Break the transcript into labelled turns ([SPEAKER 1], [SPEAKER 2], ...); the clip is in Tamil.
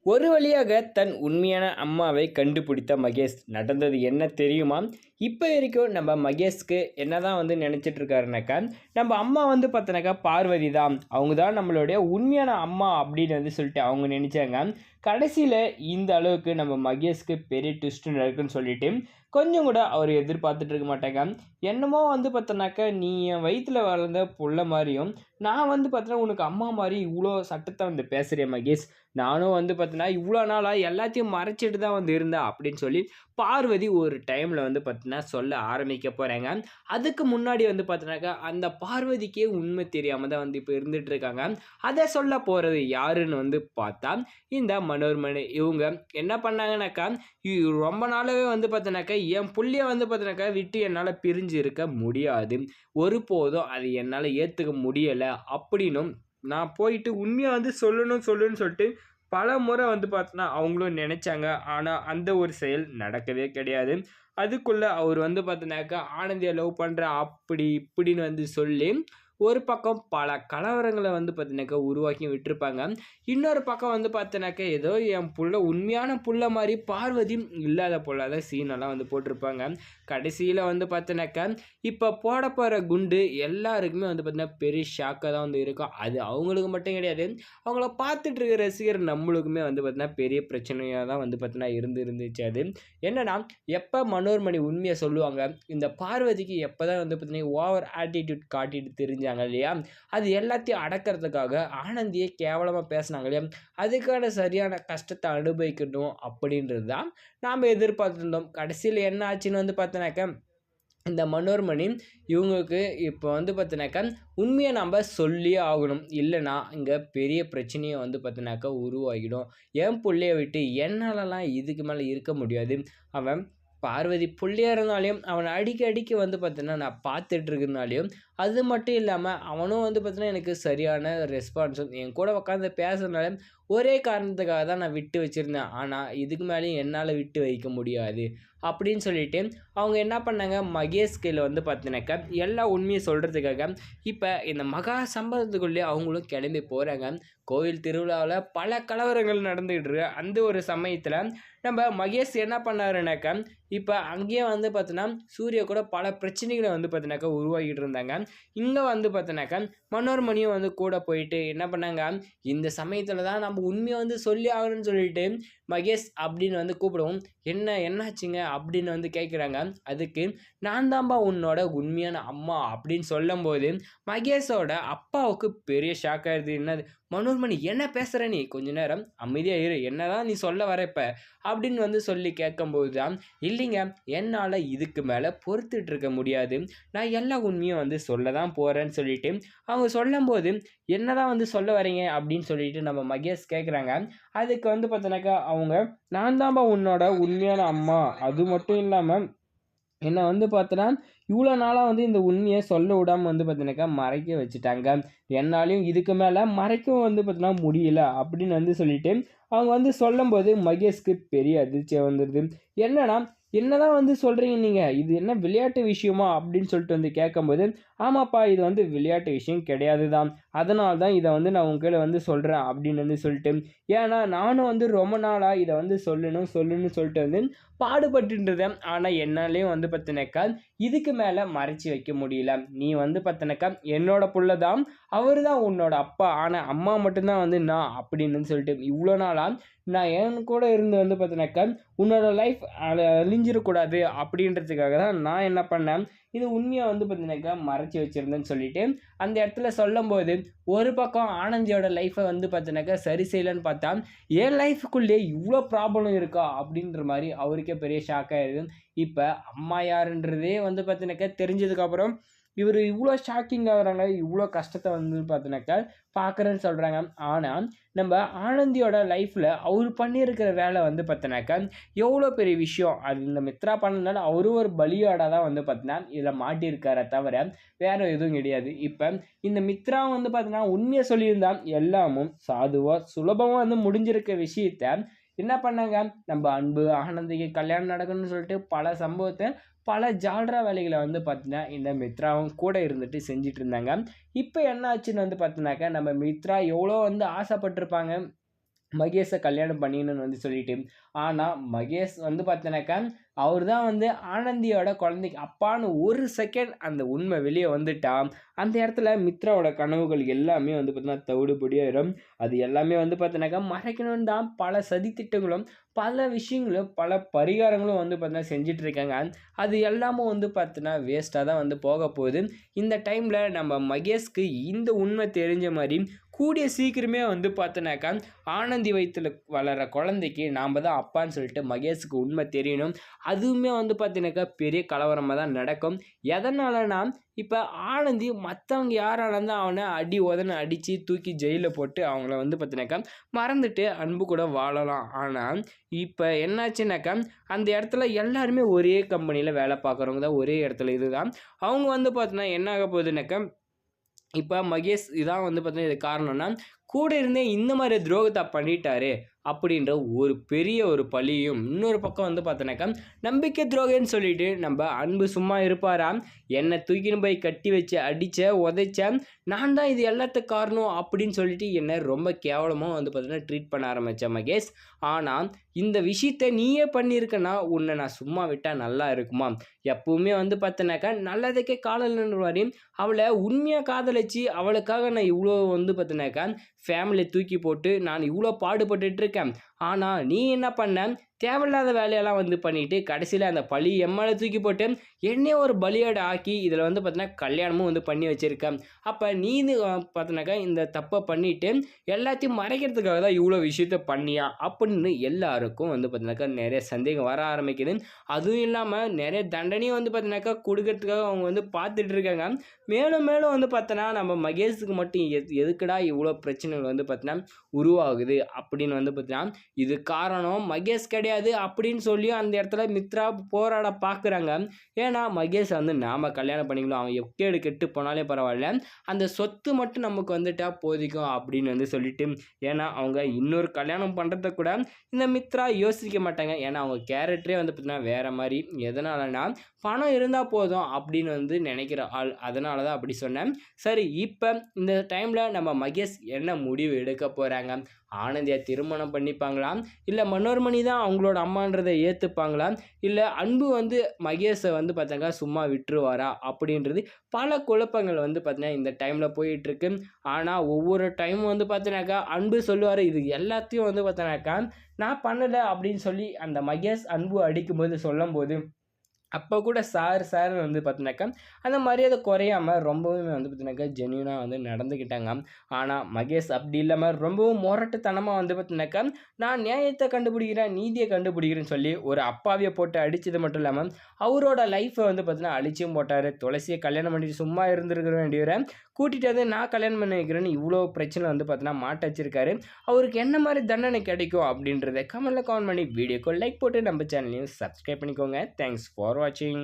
[SPEAKER 1] ஒரு வழியாக தன் உண்மையான அம்மாவை கண்டுபிடித்த மகேஷ். நடந்தது என்ன தெரியுமா? இப்போ வரைக்கும் நம்ம மகேஷ்க்கு என்னதான் நினைச்சிட்டு இருக்காருனாக்கா, நம்ம அம்மா பார்த்தோன்னாக்கா பார்வதி தான். அவங்க தான் நம்மளுடைய உண்மையான அம்மா அப்படின்னு சொல்லிட்டு அவங்க நினைச்சாங்க. கடைசியில இந்த அளவுக்கு நம்ம மகேஷ்க்கு பெரிய ட்விஸ்ட் நடக்குன்னு சொல்லிட்டு கொஞ்சம் கூட அவர் எதிர்பார்த்துட்டு இருக்க மாட்டாங்க. என்னமோ பார்த்தோன்னாக்கா, நீ என் வயித்துல வளர்ந்த புள்ள மாரியும், நான் பார்த்தோன்னா உனக்கு அம்மா மாரி இவ்வளோ சட்டத்தை பேசுறேன் மகேஷ். நானும் பார்த்தீங்கன்னா, இவ்வளோ நாளா எல்லாத்தையும் மறைச்சிட்டு தான் இருந்தேன் அப்படின்னு சொல்லி, பார்வதி ஒரு டைம்ல பார்த்தீங்கன்னா, சொல்ல ஆரம்பிக்க போறாங்க. அதுக்கு முன்னாடி பார்த்தீங்கன்னாக்கா, அந்த பார்வதிக்கே உண்மை தெரியாம தான் இப்ப இருந்துட்டு இருக்காங்க. அத சொல்ல போறது யாருன்னு பார்த்தா, இந்த மனோன்மணி. இவங்க என்ன பண்ணாங்கனாக்கா, ரொம்ப நாளாவே பார்த்தீங்கன்னாக்கா, என் புள்ளைய பார்த்தீங்கன்னாக்கா, விட்டு என்னால பிரிஞ்சு இருக்க முடியாது. ஒருபோதும் அது என்னால ஏத்துக்க முடியல அப்படின்னும், நான் போயிட்டு உண்மைய சொல்லணும் சொல்லணும்னு சொல்லிட்டு பலமுறை பார்த்தோன்னா, அவங்களும் நெனைச்சாங்க. ஆனா, அந்த ஒரு செயல் நடக்கவே கிடையாது. அதுக்குள்ள அவரு பார்த்தோன்னாக்கா, ஆனந்திய லவ் பண்றேன் அப்படி இப்படின்னு சொல்லி, ஒரு பக்கம் பல கலவரங்கள பார்த்தீங்கன்னாக்கா, உருவாக்கி விட்டுருப்பாங்க. இன்னொரு பக்கம் பார்த்தோன்னாக்கா, ஏதோ என் புள்ள உண்மையான புள்ள மாரி பார்வதி இல்லாத பொல்லாத சீனெல்லாம் போட்டிருப்பாங்க. கடைசியில பார்த்தோன்னாக்கா, இப்ப போடப்போற குண்டு எல்லாருக்குமே பார்த்தீங்கன்னா, பெரிய ஷாக்கா தான் இருக்கும். அது அவங்களுக்கு மட்டும் கிடையாது. அவங்கள பார்த்துட்டு இருக்க ரசிகர் நம்மளுக்குமே பார்த்தீங்கன்னா, பெரிய பிரச்சனையா தான் பார்த்தீங்கன்னா இருந்துச்சு அது. என்னன்னா, எப்ப மனோன்மணி உண்மைய சொல்லுவாங்க, இந்த பார்வதிக்கு எப்பதான் பார்த்தீங்கன்னா, ஓவர் ஆட்டிட்யூட் காட்டிட்டு திரிஞ்சாங்க இல்லையா? அது எல்லாத்தையும் அடக்கிறதுக்காக ஆனந்திய கேவலமா பேசினாங்க இல்லையா? அதுக்கான சரியான கஷ்டத்த அனுபவிக்கணும் அப்படின்றது தான் நாம எதிர்பார்த்திருந்தோம். கடைசியில என்ன ஆச்சுன்னு பார்த்தோன்னாக்கா, இந்த மனோன்மணி இவங்களுக்கு இப்போ பார்த்தீங்கன்னாக்கா, உண்மைய நம்ப சொல்லியே ஆகணும். இல்லன்னா, இங்க பெரிய பிரச்சனையே பார்த்தீங்கன்னாக்கா உருவாகிடும். என் புள்ளைய விட்டு என்னாலலாம் இதுக்கு மேல இருக்க முடியாது. அவன் பார்வதி புள்ளையா இருந்தாலும், அவன அடிக்க அடிக்க பார்த்தீங்கன்னா, நான் பார்த்துட்டு இருக்கனாலயும், அது மட்டும் இல்லாம அவனும் பார்த்தீங்கன்னா, எனக்கு சரியான ரெஸ்பான்ஸும் என் கூட உட்காந்து பேசுறதுனால, ஒரே காரணத்துக்காக தான் நான் விட்டு வச்சிருந்தேன். ஆனா, இதுக்கு மேலயும் என்னால விட்டு வைக்க முடியாது. அப்படின்னு சொல்லிட்டு, அவங்க என்ன பண்ணாங்க, மகேஷ் கையில பார்த்தீங்கன்னாக்கா, எல்லா உண்மையும் சொல்றதுக்காக, இப்ப இந்த மகா சம்பவத்துக்குள்ளயே அவங்களும் கிளம்பி போறாங்க. கோயில் திருவிழாவுல பல கலவரங்கள் நடந்துகிட்டு இருக்கு. அந்த ஒரு சமயத்துல, நம்ம மகேஷ் என்ன பண்ணாருனாக்கா, இப்ப அங்கேயே பார்த்தீங்கன்னா, சூர்யா கூட பல பிரச்சனைகள பார்த்தீங்கன்னாக்கா உருவாக்கிட்டு இருந்தாங்க. இங்க பார்த்தீங்கன்னாக்கா, மனோன்மணியும் கூட போயிட்டு என்ன பண்ணாங்க, இந்த சமயத்துல தான் நம்ம உண்மைய சொல்லி ஆகணும்னு சொல்லிட்டு, மகேஷ் அப்படின்னு கூப்பிடவும், என்னாச்சுங்க அப்படின்னு கேட்குறாங்க. அதுக்கு, நான் தான்பா உன்னோட உண்மையான அம்மா அப்படின்னு சொல்லும்போது, மகேஷோட அப்பாவுக்கு பெரிய ஷாக் ஆயிடுது. என்னது மனோன்மணி, என்ன பேசுற நீ? கொஞ்ச நேரம் அமைதியா இரு. என்னதான் நீ சொல்ல வர இப்ப? அப்படின்னு சொல்லி கேட்கும்போது தான், இல்லைங்க, என்னால இதுக்கு மேல பொறுத்துட்டு இருக்க முடியாது. நான் எல்லா உண்மையும் சொல்ல தான் போறேன்னு சொல்லிட்டு, அவங்க சொல்லும்போது, என்னதான் சொல்ல வரீங்க? அப்படின்னு சொல்லிட்டு நம்ம மகேஷ் கேட்குறாங்க. அதுக்கு பார்த்தோன்னாக்கா, அவங்க, நான் தான்பா உன்னோட உண்மையான அம்மா. அது மட்டும் இல்லாம, என்ன பார்த்தோன்னா, இவ்வளோ நாளா இந்த உண்மைய சொல்ல விடாம பார்த்தீங்கன்னாக்கா, மறைக்க வச்சுட்டாங்க. என்னாலயும் இதுக்கு மேல மறைக்கவும் பார்த்தீங்கன்னா முடியல அப்படின்னு சொல்லிட்டு, அவங்க சொல்லும்போது மகேஷ்க்கு பெரிய அதிர்ச்சியா வந்துருது. என்னன்னா, என்னதான் சொல்றீங்க நீங்க? இது என்ன விளையாட்டு விஷயமா? அப்படின்னு சொல்லிட்டு கேட்கும்போது, ஆமாப்பா, இது விளையாட்டு விஷயம் கிடையாது தான். அதனால தான் இத நான் உங்ககிட்ட சொல்றேன் அப்படின்னு சொல்லிட்டு, ஏன்னா நானும் ரொம்ப நாளா இத சொல்லணும் சொல்லணும்னு சொல்லிட்டு பாடுபட்டுட்டு இருந்தேன். ஆனா என்னாலயும் பார்த்தீங்கன்னாக்கா, இதுக்கு மேல மறைச்சு வைக்க முடியல. நீ பார்த்தீங்கன்னாக்கா, என்னோட புள்ள தான். அவரு தான் உன்னோட அப்பா. ஆனா அம்மா மட்டும் தான் நான் அப்படின்னு சொல்லிட்டு, இவ்வளோ நாளா நான் என் கூட இருந்து பார்த்தீங்கன்னாக்கா, உன்னோட லைஃப் அழிஞ்சிடக்கூடாது அப்படின்றதுக்காக தான் நான் என்ன பண்ணேன், இது உண்மையா பார்த்தீங்கன்னாக்கா மறைச்சு வச்சிருந்தேன்னு சொல்லிட்டு, அந்த இடத்துல சொல்லும்போது, ஒரு பக்கம் ஆனந்தியோட லைஃப்ப பார்த்தீங்கன்னாக்கா சரி செய்யலன்னு பார்த்தா, என் லைஃப்க்குள்ளேயே இவ்ளோ ப்ராப்ளம் இருக்கா? அப்படின்ற மாரி அவருக்கே பெரிய ஷாக் ஆயிடுது. இப்ப அம்மா யாருன்றதே பார்த்தீங்கன்னாக்கா தெரிஞ்சதுக்கப்புறம், இவரு இவ்ளோ ஷாக்கிங் ஆகுறாங்க. இவ்ளோ கஷ்டத்த பார்த்தீங்கன்னாக்கா பார்க்குறேன்னு சொல்றாங்க. ஆனா, நம்ப ஆனந்தியோட லைஃப்ல அவரு பண்ணியிருக்கிற வேலை பார்த்தீங்கன்னாக்கா, எவ்வளோ பெரிய விஷயம். அது இந்த மித்ரா பண்ணதுனால அவரும் ஒரு பலியாடா தான் பார்த்தீங்கன்னா, இதில மாட்டியிருக்காரே தவிர, வேற எதுவும் கிடையாது. இப்ப இந்த மித்ரா பார்த்தீங்கன்னா, உண்மைய சொல்லியிருந்தா எல்லாமும் சாதுவா, சுலபமா முடிஞ்சிருக்க விஷயத்த என்ன பண்ணாங்க, நம்ப அன்பு, ஆனந்திக்கு கல்யாணம் நடக்கணும்னு சொல்லிட்டு பல சம்பவத்த, பல ஜால்ரா வேலைகள பார்த்தீங்கன்னா, இந்த மித்ராவும் கூட இருந்துட்டு செஞ்சுட்டு இருந்தாங்க. இப்ப என்ன ஆச்சுன்னு பார்த்தீங்கன்னாக்கா, நம்ம மித்ரா எவ்வளோ ஆசைப்பட்டுருப்பாங்க. மகேஷை கல்யாணம் பண்ணிக்கணும்னு வந்து சொல்லிட்டு. ஆனால் மகேஷ் வந்து பார்த்தீங்கன்னாக்கா அவர் தான் வந்து ஆனந்தியோட குழந்தைக்கு அப்பான்னு ஒரு செகண்ட் அந்த உண்மை வெளியே வந்துட்டா அந்த இடத்துல மித்ராவோட கனவுகள் எல்லாமே வந்து பார்த்தீங்கன்னா தவிடுபடியாயிரும். அது எல்லாமே வந்து பார்த்தீங்கன்னாக்கா மறைக்கணும்னு தான் பல சதித்திட்டங்களும் பல விஷயங்களும் பல பரிகாரங்களும் வந்து பார்த்தீங்கன்னா செஞ்சுட்டு இருக்காங்க. அது எல்லாமும் வந்து பார்த்தீங்கன்னா வேஸ்ட்டாக தான் வந்து போக போகுது. இந்த டைமில் நம்ம மகேஷ்க்கு இந்த உண்மை தெரிஞ்ச மாதிரி கூடிய சீக்கிரமே வந்து பார்த்தோன்னாக்கா ஆனந்தி வயிற்றில் வளர குழந்தைக்கு நாம் தான் அப்பான்னு சொல்லிட்டு மகேஷுக்கு உண்மை தெரியணும். அதுவுமே வந்து பார்த்தீங்கன்னாக்கா பெரிய கலவரமாக தான் நடக்கும். எதனாலனா இப்போ ஆனந்தி மற்றவங்க யாராக இருந்தால் அவனை அடி உதனை அடித்து தூக்கி ஜெயிலில் போட்டு அவங்கள வந்து பார்த்தீங்கன்னாக்கா மறந்துட்டு அன்பு கூட வாழலாம். ஆனால் இப்போ என்னாச்சுன்னாக்கா அந்த இடத்துல எல்லாருமே ஒரே கம்பெனியில் வேலை பார்க்குறவங்க தான், ஒரே இடத்துல இதுதான். அவங்க வந்து பார்த்தீங்கன்னா என்ன ஆக போகுதுன்னாக்கா இப்போ மகேஷ் இதான் வந்து பார்த்தீங்கன்னா இது காரணம்னா கூட இருந்தே இந்த மாதிரி துரோகத்தை பண்ணிட்டாரு அப்படின்ற ஒரு பெரிய ஒரு பழியும். இன்னொரு பக்கம் வந்து பார்த்தோன்னாக்கா நம்பிக்கை துரோகம்னு சொல்லிட்டு நம்ம அன்பு சும்மா இருப்பாரா, என்னை தூக்கின்னு போய் கட்டி வச்சு அடித்த உதைச்ச நான் தான் இது எல்லாத்துக்கும் காரணம் அப்படின்னு சொல்லிட்டு என்னை ரொம்ப கேவலமாக வந்து பார்த்தீங்கன்னா ட்ரீட் பண்ண ஆரம்பித்தேன் மகேஷ். ஆனால் இந்த விஷயத்த நீயே பண்ணியிருக்கனா உன்னை நான் சும்மா விட்டால் நல்லா இருக்குமா? எப்பவுமே வந்து பார்த்தோன்னாக்கா நல்லதுக்கே காதல்ன்ற மாதிரி அவளை உண்மையாக காதலிச்சு அவளுக்காக நான் இவ்வளோ வந்து பார்த்தோன்னாக்கா ஃபேமிலியை தூக்கி போட்டு நான் இவ்வளோ பாடுபட்டுட்டு இருக்கேன். ஆனால் நீ என்ன பண்ண, தேவையில்லாத வேலையெல்லாம் வந்து பண்ணிட்டு கடைசியில் அந்த பழி எம்மால தூக்கி போட்டு என்னையே ஒரு பலியாடு ஆக்கி இதில் வந்து பார்த்தீங்கன்னா கல்யாணமும் வந்து பண்ணி வச்சுருக்கேன். அப்போ நீ பார்த்தோன்னாக்கா இந்த தப்பை பண்ணிவிட்டு எல்லாத்தையும் மறைக்கிறதுக்காக தான் இவ்வளோ விஷயத்த பண்ணியா அப்படின்னு எல்லாருக்கும் வந்து பார்த்தீங்கன்னாக்கா நிறைய சந்தேகம் வர ஆரம்பிக்குது. அதுவும் இல்லாமல் நிறைய தண்டனையும் வந்து பார்த்தீங்கன்னாக்கா கொடுக்கறதுக்காக அவங்க வந்து பார்த்துட்டு இருக்காங்க. மேலும் மேலும் வந்து பார்த்தோன்னா நம்ம மகேஷுக்கு மட்டும் எதுக்குடா இவ்வளோ பிரச்சனைகள் வந்து பார்த்தீங்கன்னா உருவாகுது அப்படின்னு வந்து பார்த்தீங்கன்னா இது காரணம் மகேஷ் கிடையாது அப்படின்னு சொல்லி அந்த இடத்துல மித்ரா போராட பார்க்குறாங்க. ஏன்னா மகேஷ் வந்து நாம் கல்யாணம் பண்ணிக்கலாம், அவன் எக்கேடு கெட்டு போனாலே பரவாயில்ல, அந்த சொத்து மட்டும் நமக்கு வந்துட்டா போதிக்கும் அப்படின்னு வந்து சொல்லிட்டு. ஏன்னா அவங்க இன்னொரு கல்யாணம் பண்ணுறத கூட இந்த மித்ரா யோசிக்க மாட்டாங்க. ஏன்னா அவங்க கேரக்டரே வந்து பார்த்தீங்கன்னா வேறு மாதிரி. எதனாலனா பணம் இருந்தால் போதும் அப்படின்னு வந்து நினைக்கிற ஆள். அதனால தான் அப்படி சொன்னேன். சரி, இப்போ இந்த டைமில் நம்ம மகேஷ் என்ன முடிவு எடுக்க போகிறாங்க? ஆனந்தியை திருமணம் பண்ணிப்பாங்களா, இல்லை மனோர்மணி தான் அவங்களோட அம்மான்றதை ஏற்றுப்பாங்களா, இல்லை அன்பு வந்து மகேஷை வந்து பார்த்தாங்க சும்மா விட்டுருவாரா அப்படின்றது பல குழப்பங்கள் வந்து பார்த்தீங்கன்னா இந்த டைமில் போயிட்டுருக்கு. ஆனால் ஒவ்வொரு டைமும் வந்து பார்த்தீங்கன்னாக்கா அன்பு சொல்லுவார் இது எல்லாத்தையும் வந்து பார்த்தீங்கன்னாக்கா நான் பண்ணலை அப்படின்னு சொல்லி அந்த மகேஷ் அன்பு அடிக்கும்போது சொல்லும்போது அப்போ கூட சார்ன்னு வந்து பார்த்தீங்கன்னாக்கா அந்த மரியாதை குறையாமல் ரொம்பவுமே வந்து பார்த்தீங்கன்னாக்கா ஜென்யூனாக வந்து நடந்துக்கிட்டாங்க. ஆனால் மகேஷ் அப்படி இல்லாமல் ரொம்பவும் முரட்டுத்தனமாக வந்து பார்த்தீங்கன்னாக்கா நான் நியாயத்தை கண்டுபிடிக்கிறேன், நீதியை கண்டுபிடிக்கிறேன்னு சொல்லி ஒரு அப்பாவியை போட்டு அடித்தது மட்டும் இல்லாமல் அவரோட லைஃப்பை வந்து பார்த்தீங்கன்னா அழிச்சும் போட்டார். துளசியை கல்யாணம் பண்ணிட்டு சும்மா இருந்திருக்க வேண்டியவரை கூட்டிகிட்டு வந்து நான் கல்யாணம் பண்ணி வைக்கிறேன்னு இவ்வளோ பிரச்சனை வந்து பார்த்தீங்கன்னா மாட்ட வச்சிருக்காரு. அவருக்கு என்ன மாதிரி தண்டனை கிடைக்கும் அப்படின்றத கமெண்ட்டில் கமெண்ட் பண்ணி வீடியோக்கு லைக் போட்டு நம்ம சேனலையும் சப்ஸ்கிரைப் பண்ணிக்கோங்க. தேங்க்ஸ் ஃபார் வாட்சிங்.